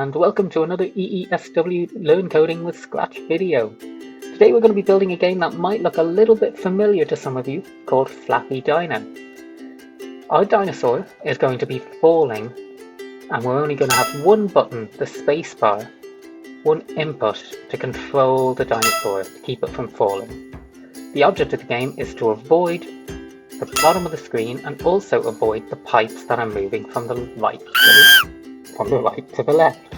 and welcome to another EESW Learn Coding with Scratch video. Today we're going to be building a game that might look a little bit familiar to some of you, called Flappy Dino. Our dinosaur is going to be falling, and we're only going to have one button, the spacebar, one input to control the dinosaur to keep it from falling. The object of the game is to avoid the bottom of the screen and also avoid the pipes that are moving from the right to the left.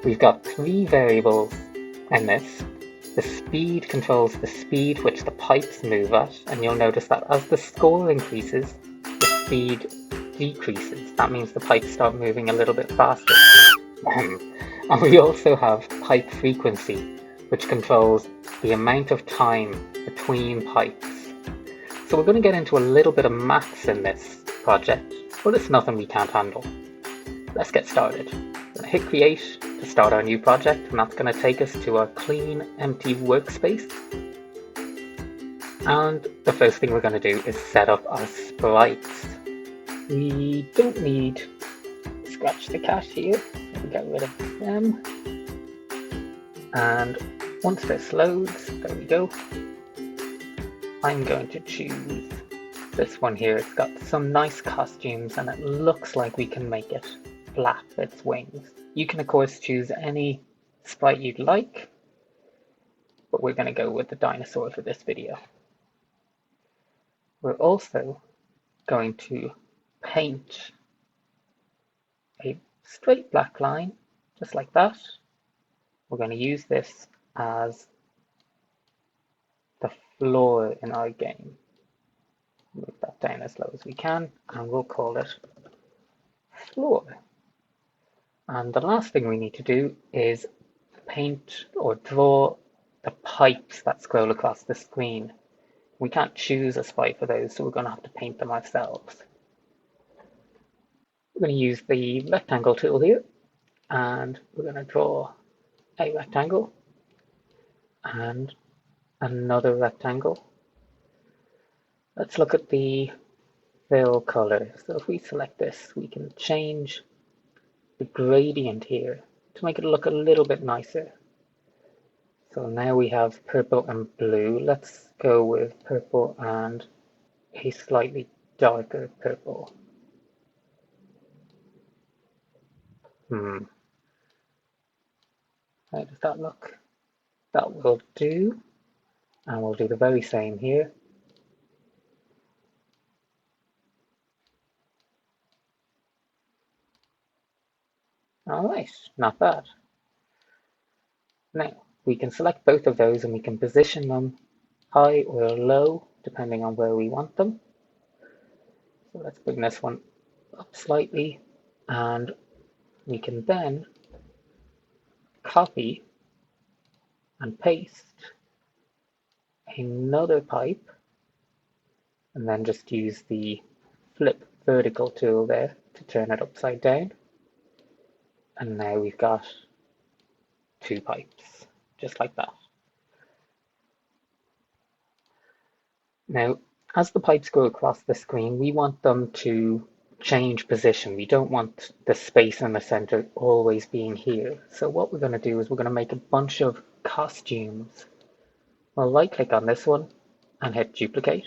We've got three variables in this. The speed controls the speed which the pipes move at, and you'll notice that as the score increases, the speed decreases. That means the pipes start moving a little bit faster. And we also have pipe frequency, which controls the amount of time between pipes. So we're going to get into a little bit of maths in this project, but it's nothing we can't handle. Let's get started. We're going to hit create to start our new project, and that's going to take us to our clean, empty workspace. And the first thing we're going to do is set up our sprites. We don't need Scratch the cache here, so we'll get rid of them. And once this loads, there we go. I'm going to choose this one here. It's got some nice costumes and it looks like we can make it flap its wings. You can of course choose any sprite you'd like, but we're going to go with the dinosaur for this video. We're also going to paint a straight black line, just like that. We're going to use this as the floor in our game. Move that down as low as we can, and we'll call it floor. And the last thing we need to do is paint or draw the pipes that scroll across the screen. We can't choose a sprite for those, so we're going to have to paint them ourselves. We're going to use the rectangle tool here, and we're going to draw a rectangle and another rectangle. Let's look at the fill color. So if we select this, we can change the gradient here to make it look a little bit nicer. So now we have purple and blue. Let's go with purple and a slightly darker purple. How does that look? That will do. And we'll do the very same here. Alright, not bad. Now, we can select both of those and we can position them high or low, depending on where we want them. So let's bring this one up slightly, and we can then copy and paste another pipe, and then just use the flip vertical tool there to turn it upside down. And now we've got two pipes, just like that. Now, as the pipes go across the screen, we want them to change position. We don't want the space in the center always being here. So what we're going to do is we're going to make a bunch of costumes. We'll right click on this one and hit duplicate.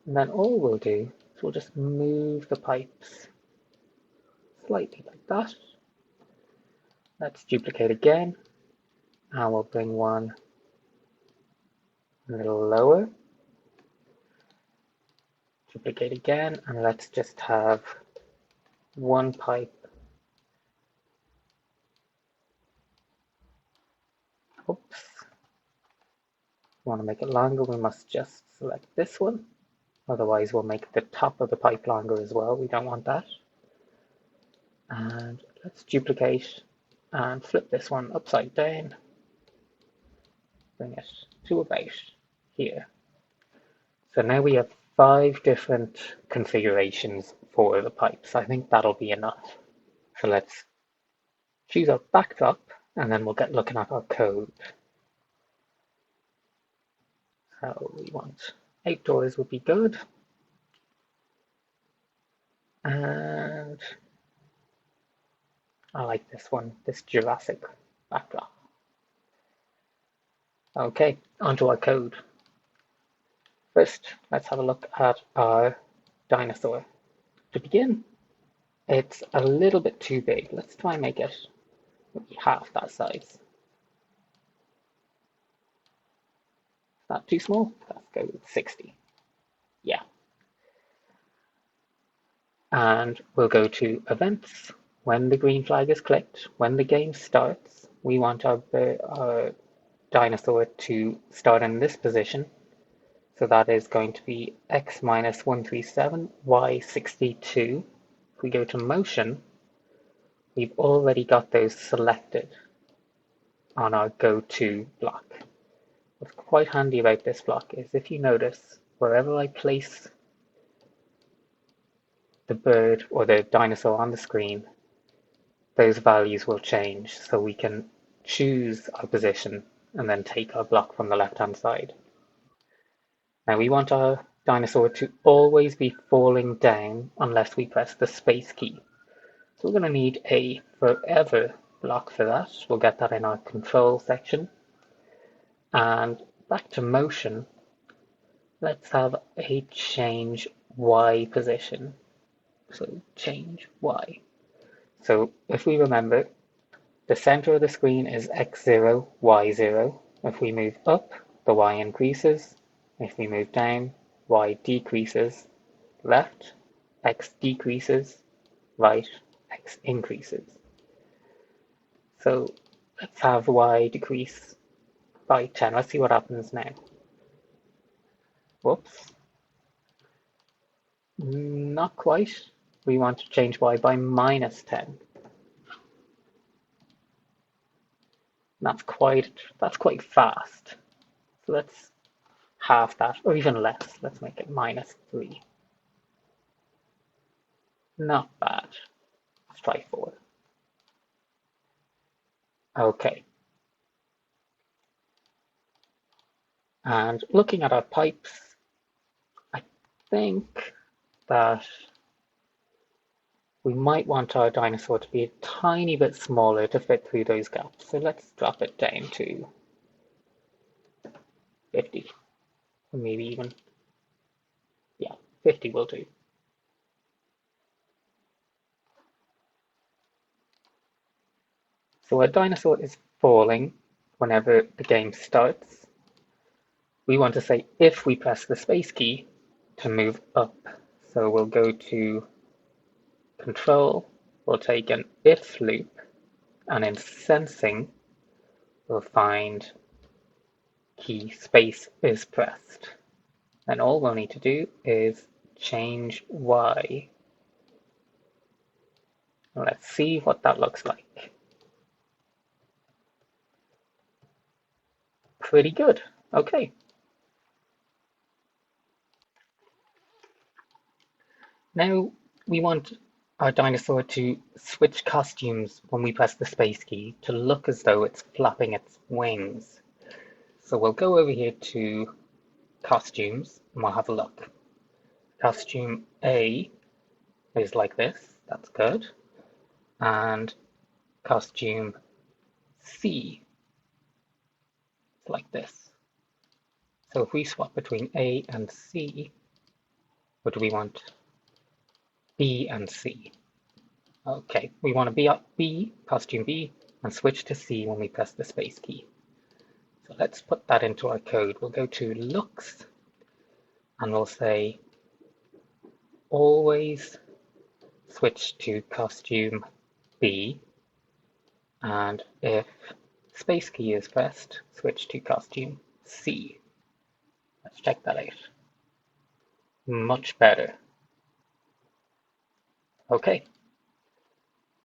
And then all we'll do is we'll just move the pipes slightly like that. Let's duplicate again, and we'll bring one a little lower. Duplicate again, and let's just have one pipe. Oops. Want to make it longer, we must just select this one. Otherwise, we'll make the top of the pipe longer as well. We don't want that. And let's duplicate and flip this one upside down. Bring it to about here. So now we have 5 different configurations for the pipes. I think that'll be enough. So let's choose our backdrop, and then we'll get looking at our code. So we want outdoors would be good. And I like this one, this Jurassic backdrop. Okay, onto our code. First, let's have a look at our dinosaur. To begin, it's a little bit too big. Let's try and make it maybe half that size. Is that too small? Let's go with 60. Yeah. And we'll go to events. When the green flag is clicked, when the game starts, we want our dinosaur to start in this position. So that is going to be x minus 137, y 62. If we go to motion, we've already got those selected on our go-to block. What's quite handy about this block is if you notice, wherever I place the bird or the dinosaur on the screen, those values will change, so we can choose our position and then take our block from the left-hand side. Now we want our dinosaur to always be falling down unless we press the space key. So we're going to need a forever block for that. We'll get that in our control section. And back to motion, let's have a change Y position. So change Y. So if we remember, the center of the screen is x0, y0. If we move up, the y increases. If we move down, y decreases. Left, x decreases. Right, x increases. So let's have y decrease by 10. Let's see what happens now. Whoops. Not quite. We want to change y by minus 10. That's quite fast. So let's half that, or even less. Let's make it minus 3. Not bad. Let's try 4. Okay. And looking at our pipes, I think that we might want our dinosaur to be a tiny bit smaller to fit through those gaps. So let's drop it down to 50. Or maybe even, yeah, 50 will do. So our dinosaur is falling whenever the game starts. We want to say if we press the space key to move up. So we'll go to control, we'll take an if loop, and in sensing, we'll find key space is pressed. And all we'll need to do is change Y. Let's see what that looks like. Pretty good. Okay. Now we want our dinosaur to switch costumes when we press the space key to look as though it's flapping its wings. So we'll go over here to costumes and we'll have a look. Costume A is like this, that's good. And costume C is like this. So if we swap between A and C, what do we want? B and C. Okay, we want to be up B, costume B, and switch to C when we press the space key. So let's put that into our code. We'll go to looks and we'll say always switch to costume B, and if space key is pressed, switch to costume C. Let's check that out. Much better. Okay.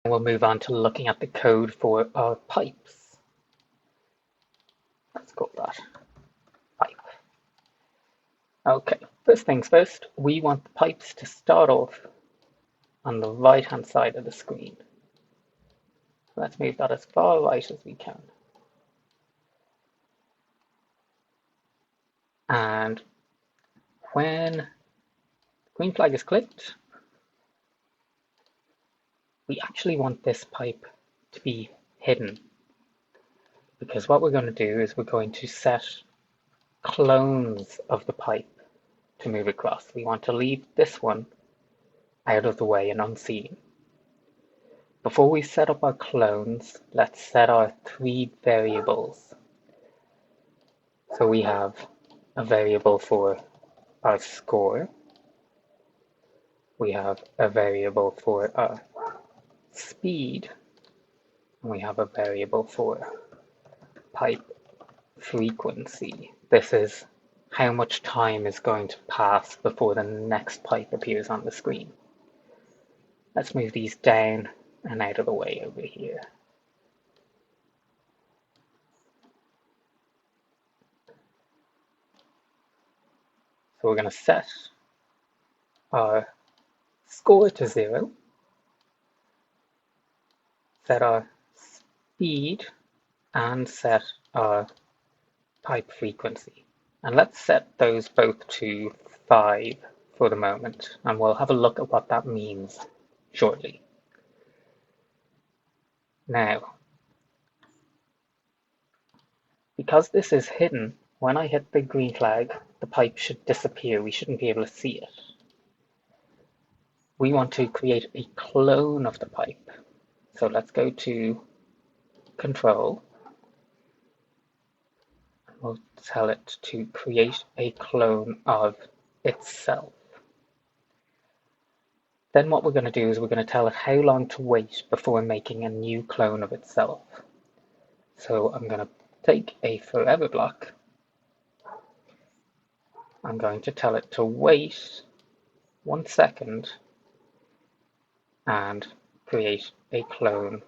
We'll move on to looking at the code for our pipes. Let's go with that. Pipe. Okay, first things first, we want the pipes to start off on the right-hand side of the screen. Let's move that as far right as we can. And when the green flag is clicked, we actually want this pipe to be hidden, because what we're going to do is we're going to set clones of the pipe to move across. We want to leave this one out of the way and unseen. Before we set up our clones, let's set our three variables. So we have a variable for our score, we have a variable for our speed, and we have a variable for pipe frequency. This is how much time is going to pass before the next pipe appears on the screen. Let's move these down and out of the way over here. So we're going to set our score to 0, set our speed, and set our pipe frequency. And let's set those both to 5 for the moment, and we'll have a look at what that means shortly. Now, because this is hidden, when I hit the green flag, the pipe should disappear. We shouldn't be able to see it. We want to create a clone of the pipe. So let's go to Control. We'll tell it to create a clone of itself. Then what we're going to do is we're going to tell it how long to wait before making a new clone of itself. So I'm going to take a forever block. I'm going to tell it to wait 1 second and create a clone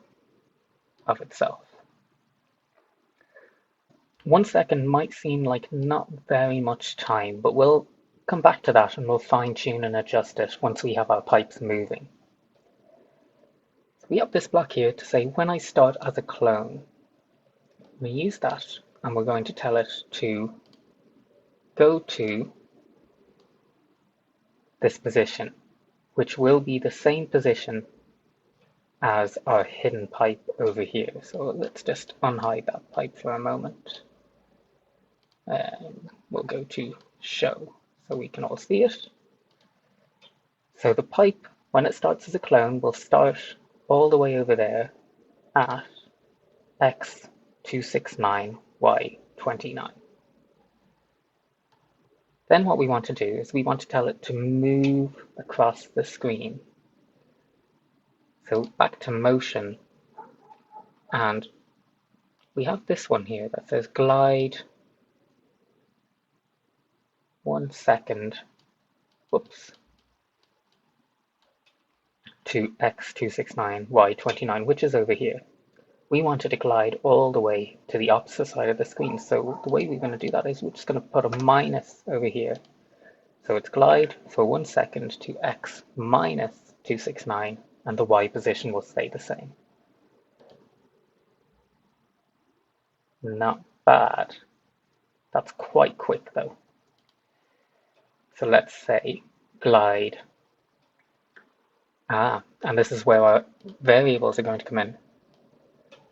of itself. 1 second might seem like not very much time, but we'll come back to that and we'll fine tune and adjust it once we have our pipes moving. So we have this block here to say when I start as a clone. We use that and we're going to tell it to go to this position, which will be the same position as our hidden pipe over here. So let's just unhide that pipe for a moment. We'll go to show so we can all see it. So the pipe, when it starts as a clone, will start all the way over there at x269, y29. Then what we want to do is we want to tell it to move across the screen. So back to motion, and we have this one here that says glide 1 second, whoops, to x269, y29, which is over here. We want it to glide all the way to the opposite side of the screen. So the way we're going to do that is we're just going to put a minus over here. So it's glide for 1 second to x minus 269, and the y position will stay the same. Not bad. That's quite quick though. So let's say glide. And this is where our variables are going to come in.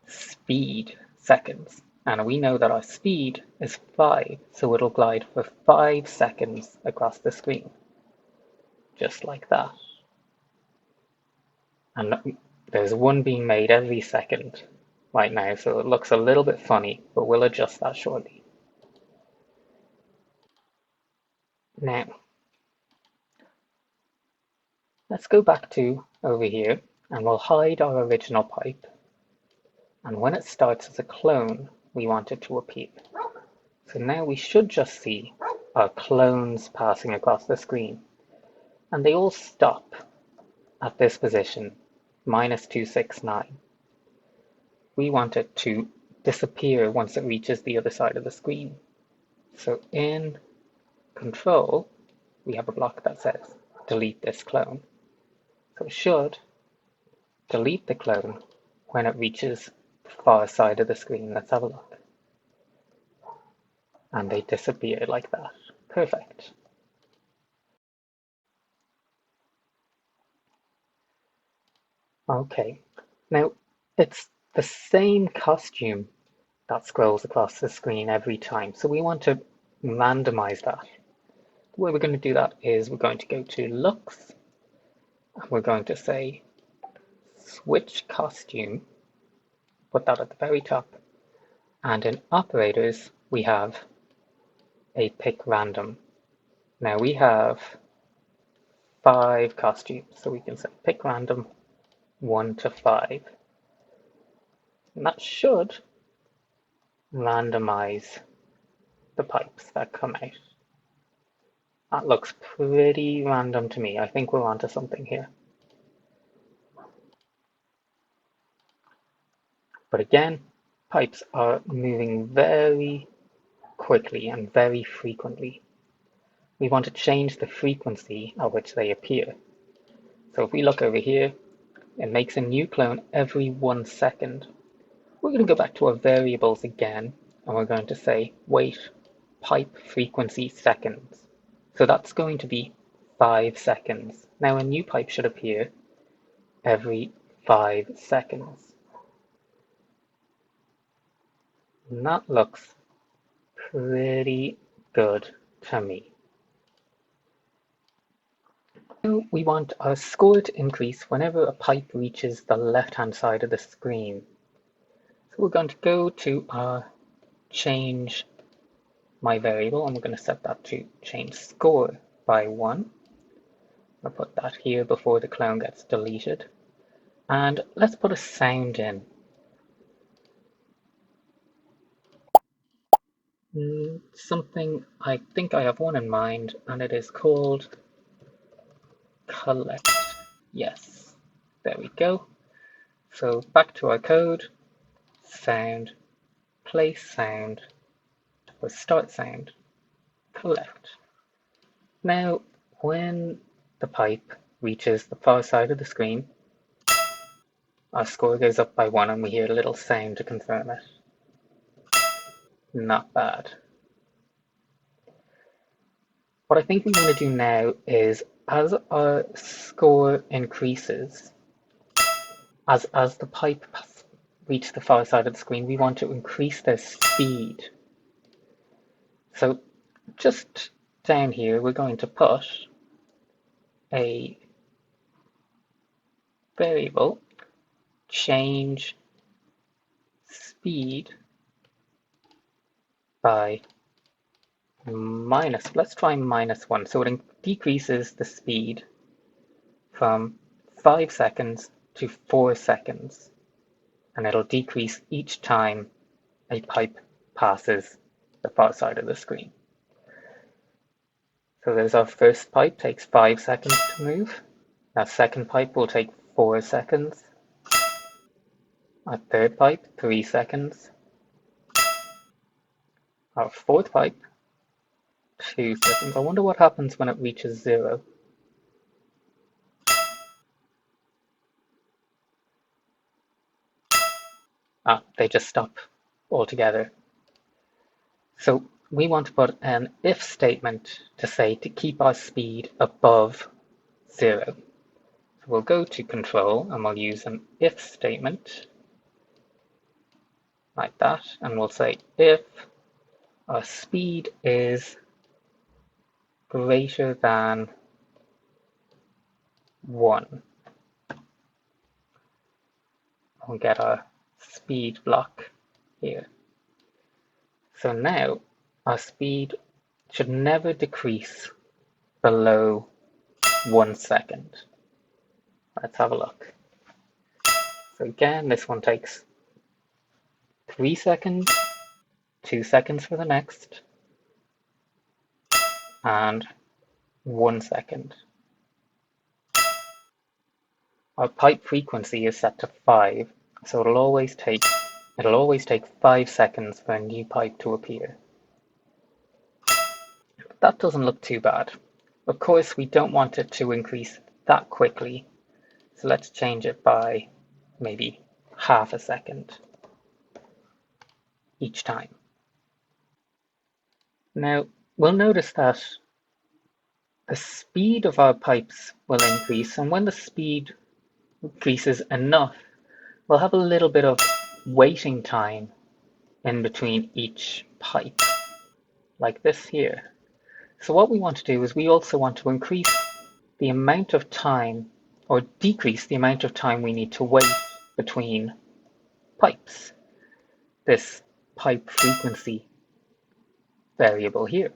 Speed seconds. And we know that our speed is 5, so it'll glide for 5 seconds across the screen. Just like that. And there's one being made every second right now, so it looks a little bit funny, but we'll adjust that shortly. Now, let's go back to over here, and we'll hide our original pipe. And when it starts as a clone, we want it to appear. So now we should just see our clones passing across the screen. And they all stop at this position, minus 269. We want it to disappear once it reaches the other side of the screen. So in Control, we have a block that says delete this clone. So it should delete the clone when it reaches the far side of the screen. Let's have a look. And they disappear like that. Perfect. Okay, now it's the same costume that scrolls across the screen every time. So we want to randomize that. The way we're going to do that is we're going to go to looks, and we're going to say switch costume, put that at the very top, and in operators we have a pick random. Now we have 5 costumes, so we can say pick random 1 to 5. And that should randomize the pipes that come out. That looks pretty random to me. I think we're onto something here. But again, pipes are moving very quickly and very frequently. We want to change the frequency at which they appear. So if we look over here, it makes a new clone every 1 second. We're going to go back to our variables again, and we're going to say wait pipe frequency seconds. So that's going to be 5 seconds. Now a new pipe should appear every 5 seconds. And that looks pretty good to me. Now we want our score to increase whenever a pipe reaches the left-hand side of the screen. So we're going to go to our change my variable, and we're going to set that to change score by 1. I'll put that here before the clone gets deleted. And let's put a sound in. Something, I think I have one in mind, and it is called collect. Yes, there we go. So back to our code, sound, place sound, or start sound, collect. Now, when the pipe reaches the far side of the screen, our score goes up by 1 and we hear a little sound to confirm it. Not bad. What I think we want to do now is, as our score increases, as the pipe reaches the far side of the screen, we want to increase their speed. So just down here, we're going to put a variable, change speed by minus, let's try -1. So it decreases the speed from 5 seconds to 4 seconds. And it'll decrease each time a pipe passes the far side of the screen. So there's our first pipe, takes 5 seconds to move. Our second pipe will take 4 seconds. Our third pipe, 3 seconds. Our fourth pipe, 2 seconds. I wonder what happens when it reaches 0. They just stop altogether. So we want to put an if statement to say to keep our speed above 0. So we'll go to control and we'll use an if statement like that, and we'll say if our speed is greater than 1. We'll get our speed block here. So now our speed should never decrease below 1 second. Let's have a look. So again, this one takes 3 seconds, 2 seconds for the next, and 1 second. Our pipe frequency is set to 5, so it'll always take 5 seconds for a new pipe to appear. That doesn't look too bad. Of course, we don't want it to increase that quickly, so let's change it by maybe half a second each time. Now, we'll notice that the speed of our pipes will increase, and when the speed increases enough, we'll have a little bit of waiting time in between each pipe, like this here. So what we want to do is we also want to increase the amount of time, or decrease the amount of time we need to wait between pipes, this pipe frequency variable here.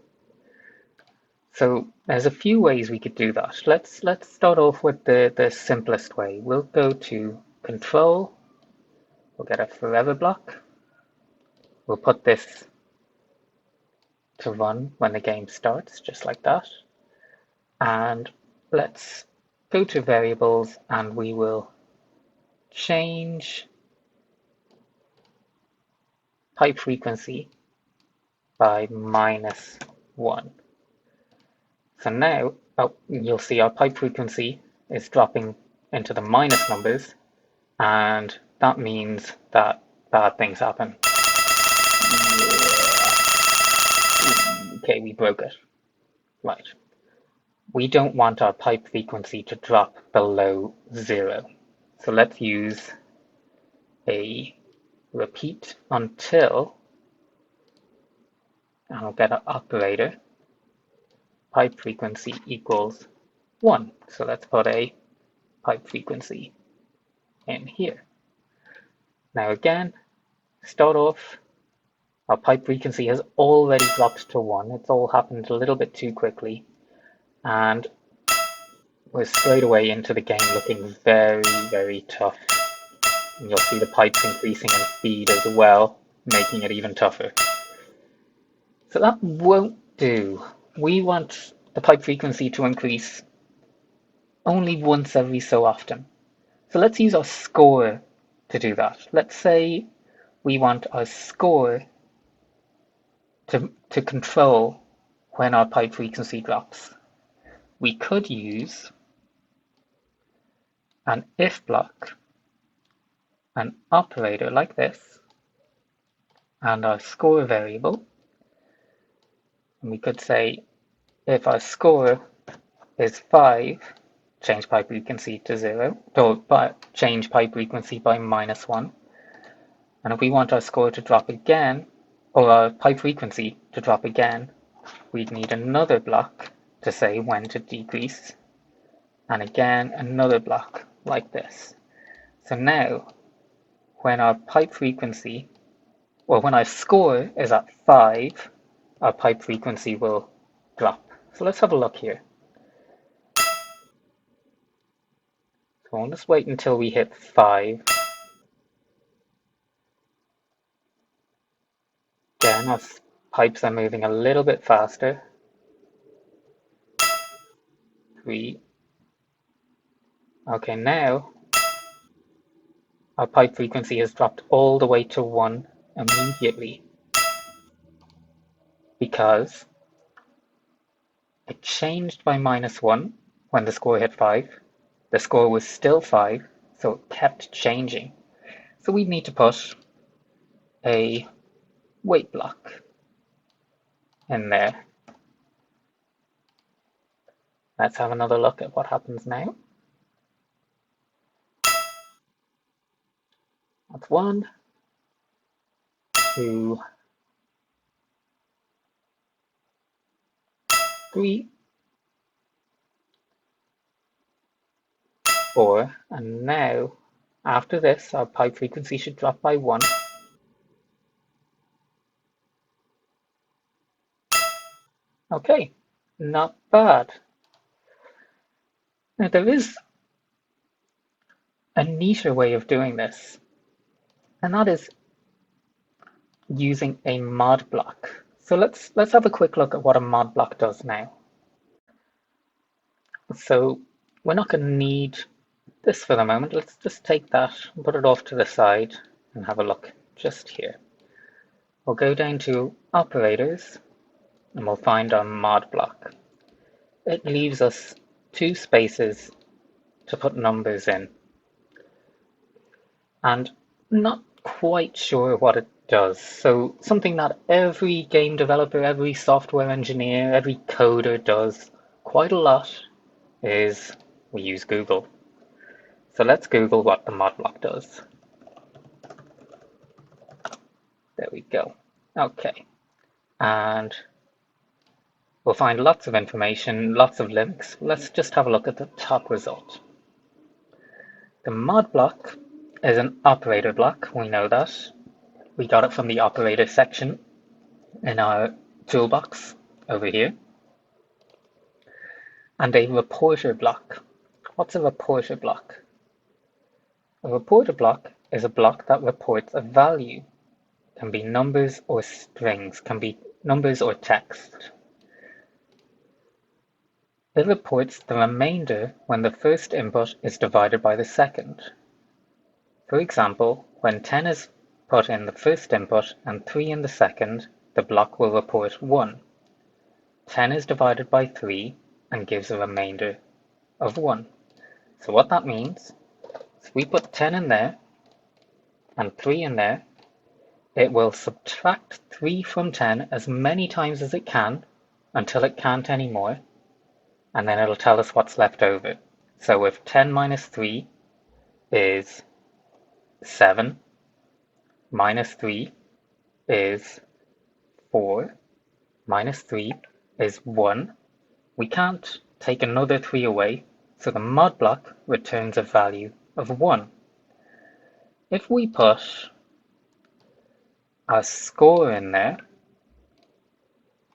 So there's a few ways we could do that. Let's start off with the simplest way. We'll go to control, we'll get a forever block, we'll put this to run when the game starts, just like that. And let's go to variables and we will change pipe frequency by -1. So now, you'll see our pipe frequency is dropping into the minus numbers, and that means that bad things happen. Okay, we broke it. Right. We don't want our pipe frequency to drop below 0. So let's use a repeat until, and I'll get an operator, pipe frequency equals 1. So let's put a pipe frequency in here. Now again, start off, our pipe frequency has already dropped to 1. It's all happened a little bit too quickly, and we're straight away into the game looking very, very tough. And you'll see the pipes increasing in speed as well, making it even tougher. So that won't do. We want the pipe frequency to increase only once every so often. So let's use our score to do that. Let's say we want our score to control when our pipe frequency drops. We could use an if block, an operator like this, and our score variable. And we could say if our score is 5, change pipe frequency to 0, or change pipe frequency by -1. And if we want our score to drop again, or our pipe frequency to drop again, we'd need another block to say when to decrease, and again another block like this. So now, when our pipe frequency, or when our score is at 5, our pipe frequency will drop. So let's have a look here. So I'll just wait until we hit 5. Again, our pipes are moving a little bit faster. 3. Okay, now our pipe frequency has dropped all the way to 1 immediately because it changed by -1 when the score hit 5. The score was still 5, so it kept changing. So we need to put a wait block in there. Let's have another look at what happens now. That's 1, 2, 3, 4, and now after this our pipe frequency should drop by 1. Okay, not bad. Now there is a neater way of doing this, and that is using a mod block. So let's have a quick look at what a mod block does now. So we're not going to need this for the moment. Let's just take that and put it off to the side and have a look just here. We'll go down to operators and we'll find our mod block. It leaves us 2 spaces to put numbers in, and not quite sure what it does. So something that every game developer, every software engineer, every coder does quite a lot is we use Google. So let's Google what the mod block does. There we go. Okay, and we'll find lots of information, lots of links. Let's just have a look at the top result. The mod block is an operator block, we know that. We got it from the operator section in our toolbox over here. And a reporter block. What's a reporter block? A reporter block is a block that reports a value. It can be numbers or strings, can be numbers or text. It reports the remainder when the first input is divided by the second. For example, when 10 is put in the first input and 3 in the second, the block will report 1. 10 is divided by 3 and gives a remainder of 1. So what that means is we put 10 in there and 3 in there, it will subtract 3 from 10 as many times as it can until it can't anymore, and then it'll tell us what's left over. So if 10 minus 3 is 7, minus 3 is 4, minus 3 is 1, we can't take another 3 away, so the mod block returns a value of 1. If we put our score in there,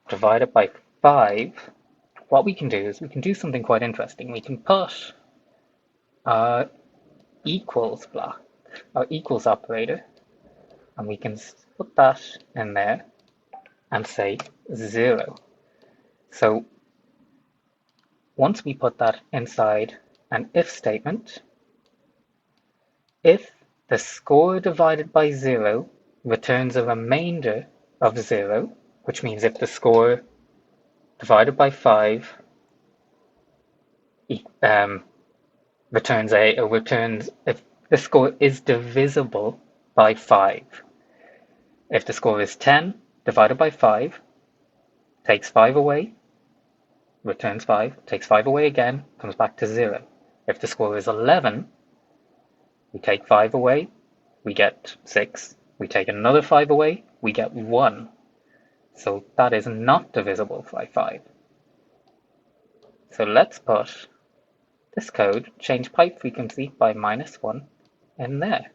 divided by 5, what we can do is we can do something quite interesting. We can put our equals block, our equals operator, and we can put that in there and say 0. So once we put that inside an if statement, if the score divided by 0 returns a remainder of 0, which means if the score divided by 5 returns if the score is divisible by 5. If the score is 10 divided by 5, takes 5 away, returns 5, takes 5 away again, comes back to 0. If the score is 11, we take 5 away, we get 6. We take another 5 away, we get 1. So that is not divisible by 5. So let's put this code, change pipe frequency by -1 in there.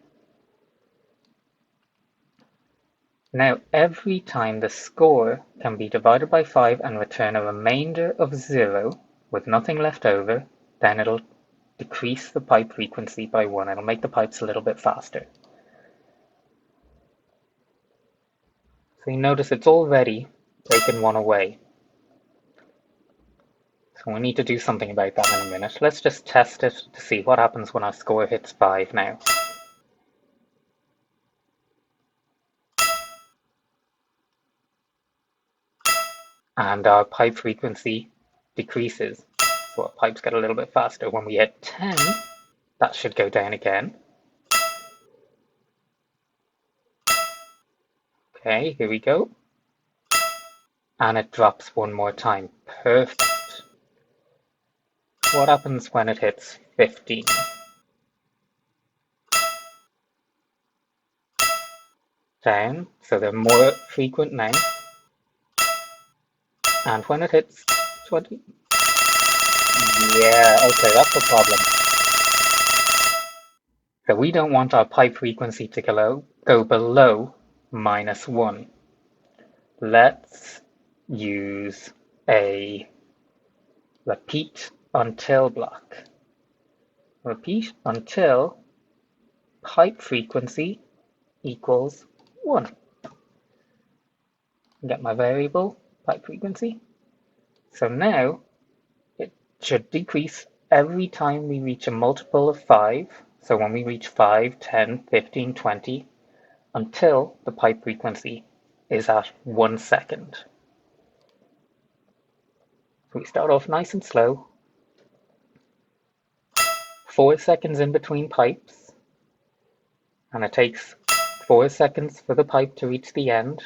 Now every time the score can be divided by 5 and return a remainder of 0 with nothing left over, then it'll decrease the pipe frequency by 1. It'll make the pipes a little bit faster. So you notice it's already taken 1 away. So we need to do something about that in a minute. Let's just test it to see what happens when our score hits 5 now. And our pipe frequency decreases. So our pipes get a little bit faster. When we hit 10, that should go down again. Okay, here we go. And it drops one more time. Perfect. What happens when it hits 15? Down, so they're more frequent now. And when it hits 20, yeah, okay, that's the problem. So we don't want our pipe frequency to go below -1. Let's use a repeat until block. Repeat until pipe frequency equals 1. Get my variable, pipe frequency. So now it should decrease every time we reach a multiple of 5. So when we reach 5, 10, 15, 20, until the pipe frequency is at 1 second. So we start off nice and slow. 4 seconds in between pipes. And it takes 4 seconds for the pipe to reach the end.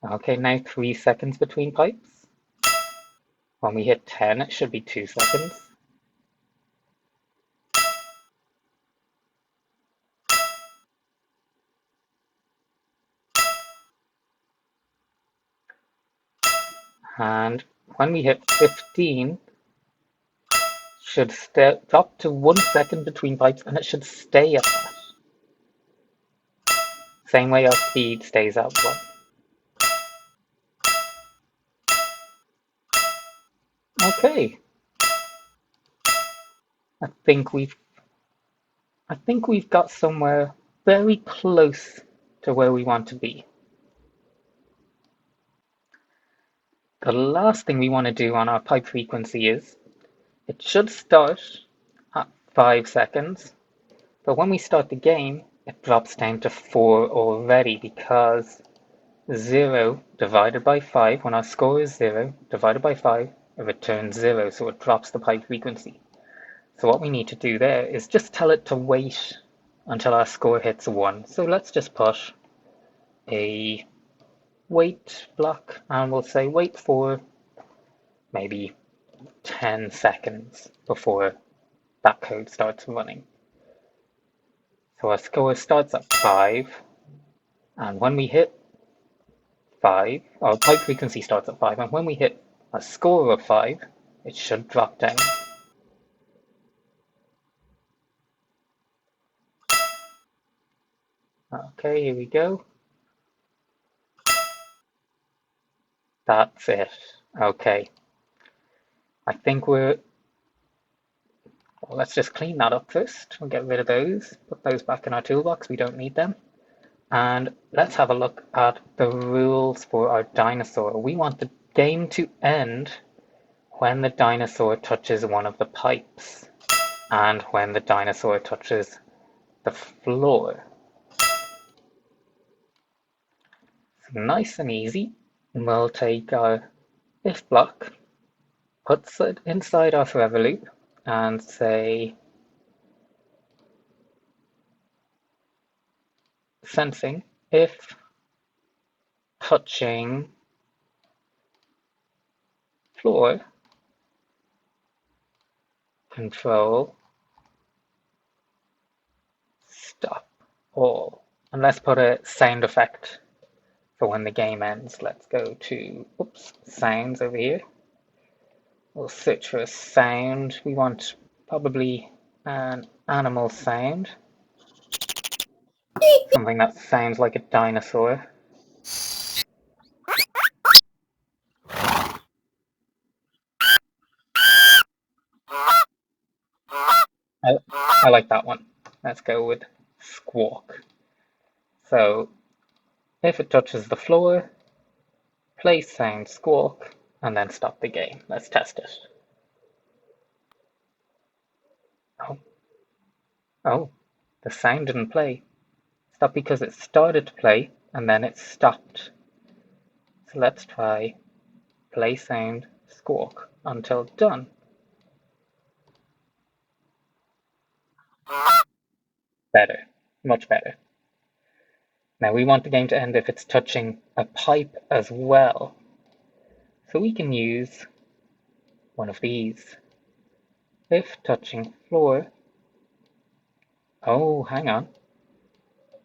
Okay, now 3 seconds between pipes. When we hit 10, it should be 2 seconds. And when we hit 15, should drop to 1 second between pipes, and it should stay at that. Same way our speed stays at 1. Okay, I think we've I think we've got somewhere very close to where we want to be. The last thing we want to do on our pipe frequency is it should start at 5 seconds, but when we start the game, it drops down to 4 already because 0 divided by 5, when our score is 0 divided by 5, it returns 0, so it drops the pipe frequency. So what we need to do there is just tell it to wait until our score hits 1. So let's just put a wait block and we'll say wait for maybe 10 seconds before that code starts running. So our score starts at 5, and when we hit 5, our pipe frequency starts at 5, and when we hit a score of 5, it should drop down. Okay, here we go. That's it. Okay. I think we're... Well, let's just clean that up first. We'll get rid of those. Put those back in our toolbox. We don't need them. And let's have a look at the rules for our dinosaur. We want the game to end when the dinosaur touches one of the pipes and when the dinosaur touches the floor. So nice and easy. We'll take our if block, put it inside our forever loop, and say sensing if touching floor, control stop all. And let's put a sound effect for when the game ends. Let's go to sounds over here. We'll search for a sound. We want probably an animal sound, something that sounds like a dinosaur. I like that one. Let's go with squawk. So if it touches the floor, play sound squawk, and then stop the game. Let's test it. Oh, oh, the sound didn't play. Stop because it started to play and then it stopped. So let's try play sound squawk until done. Better, much better. Now we want the game to end if it's touching a pipe as well. So we can use one of these. If touching floor, oh, hang on,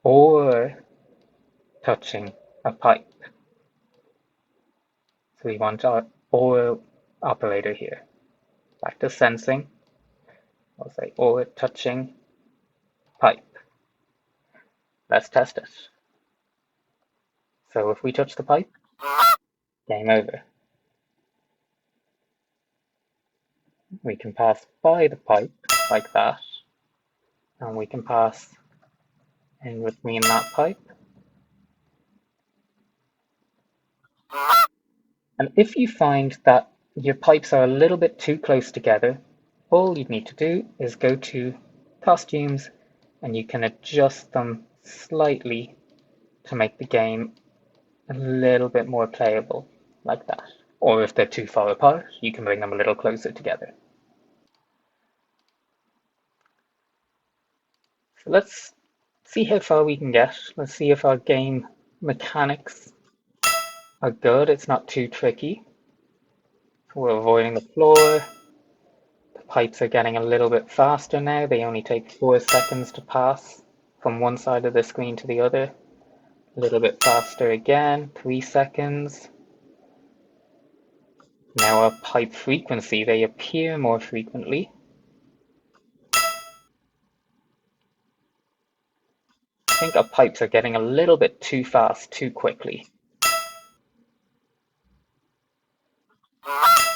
or touching a pipe. So we want our or operator here. Back to sensing, I'll say or touching pipe. Let's test it. So if we touch the pipe, game over. We can pass by the pipe like that, and we can pass in between that pipe. And if you find that your pipes are a little bit too close together, all you need to do is go to costumes and you can adjust them slightly to make the game a little bit more playable, like that. Or if they're too far apart, you can bring them a little closer together. So let's see how far we can get. Let's see if our game mechanics are good. It's not too tricky. So we're avoiding the floor. The pipes are getting a little bit faster now. They only take 4 seconds to pass from one side of the screen to the other. A little bit faster again, 3 seconds. Now our pipe frequency, they appear more frequently. I think our pipes are getting a little bit too fast, too quickly.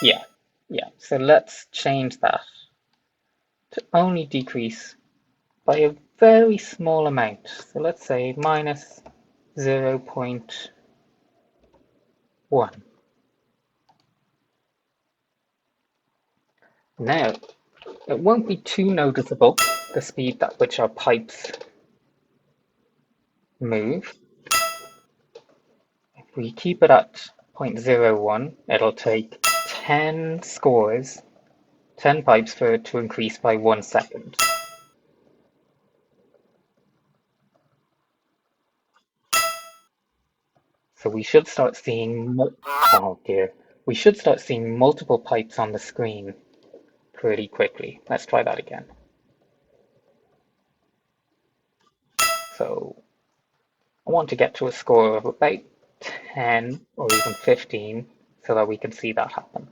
Yeah, yeah. So let's change that to only decrease by a very small amount. So let's say minus 0.1. Now, it won't be too noticeable, the speed at which our pipes move. If we keep it at 0.01, it'll take 10 scores, 10 pipes for it to increase by 1 second. So we should start seeing, oh dear, we should start seeing multiple pipes on the screen pretty quickly. Let's try that again. So I want to get to a score of about 10 or even 15 so that we can see that happen.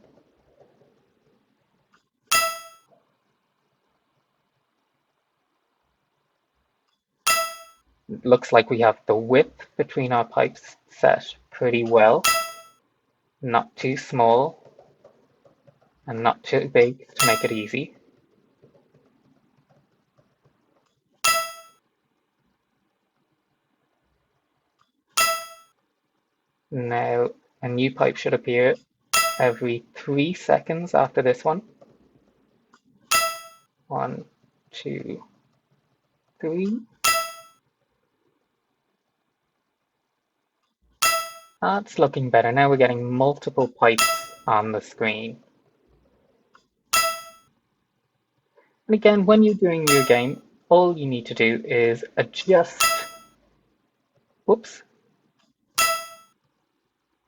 It looks like we have the width between our pipes set pretty well. Not too small and not too big to make it easy. Now a new pipe should appear every 3 seconds after this one. 1, 2, 3. That's looking better. Now we're getting multiple pipes on the screen. And again, when you're doing your game, all you need to do is adjust. Whoops.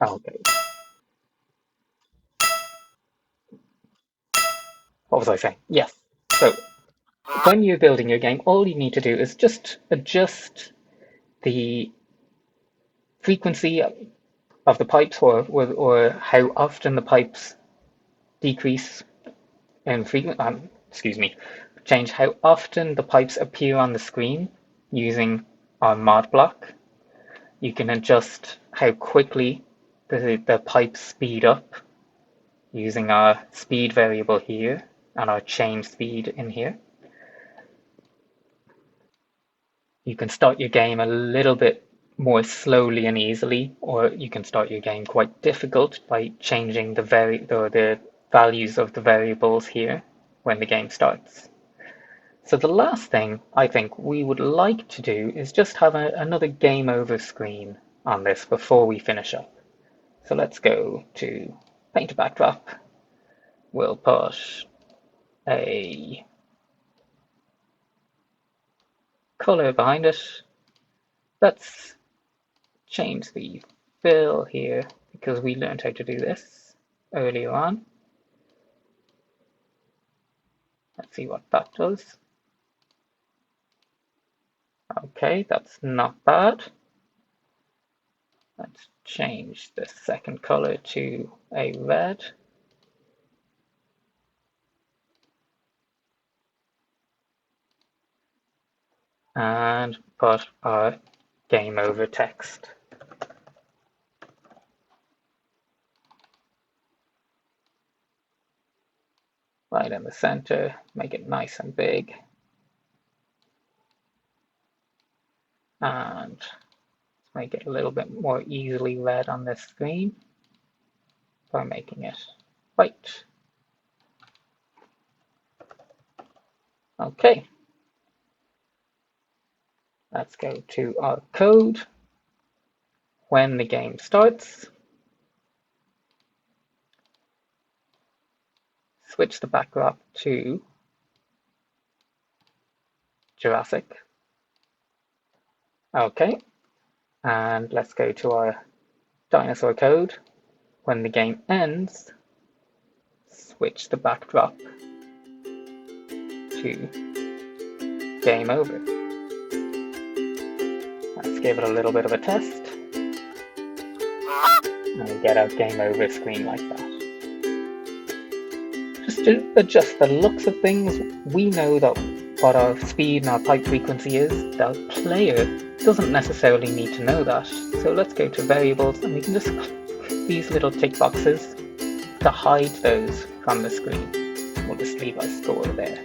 Okay. What was I saying? Yes. So when you're building your game, all you need to do is just adjust the frequency of the pipes or how often the pipes decrease in frequency. Excuse me. Change how often the pipes appear on the screen using our mod block. You can adjust how quickly the pipes speed up using our speed variable here and our change speed in here. You can start your game a little bit more slowly and easily, or you can start your game quite difficult by changing the values of the variables here when the game starts. So the last thing I think we would like to do is just have another game over screen on this before we finish up. So let's go to paint a backdrop. We'll put a color behind it. Let's change the fill here because we learned how to do this earlier on. Let's see what that does. Okay, that's not bad. Let's change the second color to a red. And put our game over text. Right in the center, make it nice and big. And make it a little bit more easily read on this screen by making it white. Okay, let's go to our code. When the game starts, switch the backdrop to Jurassic. Okay, and let's go to our dinosaur code. When the game ends, switch the backdrop to game over. Let's give it a little bit of a test. And we get our game over screen like that. Just to adjust the looks of things, we know that what our speed and our pipe frequency is. The player doesn't necessarily need to know that. So let's go to variables and we can just click these little tick boxes to hide those from the screen. We'll just leave our score there.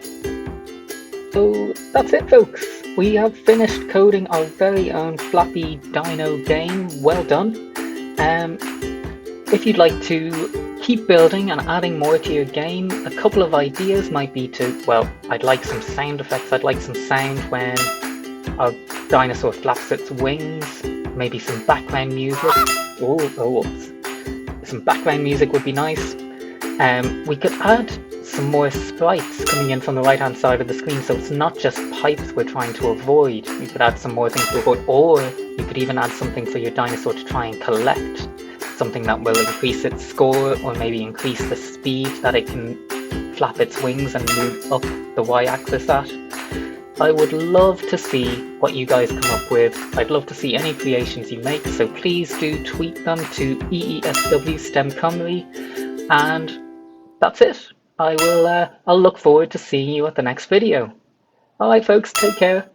So that's it, folks. We have finished coding our very own Flappy Dino game. Well done. If you'd like to keep building and adding more to your game, a couple of ideas might be to, well, I'd like some sound effects. I'd like some sound when a dinosaur flaps its wings, maybe some background music. Whoops. Some background music would be nice. We could add some more sprites coming in from the right hand side of the screen, so it's not just pipes we're trying to avoid. You could add some more things to avoid, or you could even add something for your dinosaur to try and collect, something that will increase its score or maybe increase the speed that it can flap its wings and move up the y-axis at. I would love to see what you guys come up with. I'd love to see any creations you make, so please do tweet them to EESW and that's it. I'll look forward to seeing you at the next video. Alright folks, take care.